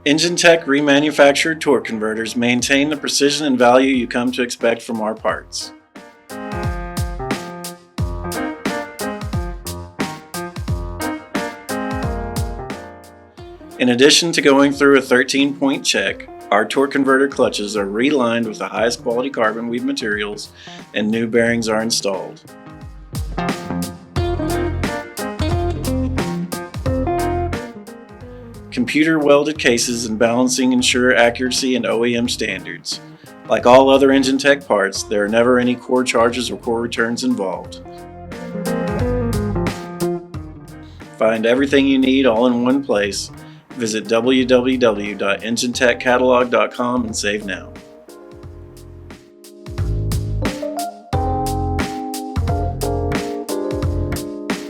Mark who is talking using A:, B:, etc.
A: Enginetech remanufactured torque converters maintain the precision and value you come to expect from our parts. In addition to going through a 13-point check, our torque converter clutches are relined with the highest quality carbon weave materials and new bearings are installed. Computer welded cases and balancing ensure accuracy and OEM standards. Like all other Enginetech parts, there are never any core charges or core returns involved. Find everything you need all in one place. Visit www.enginetechcatalog.com and save now.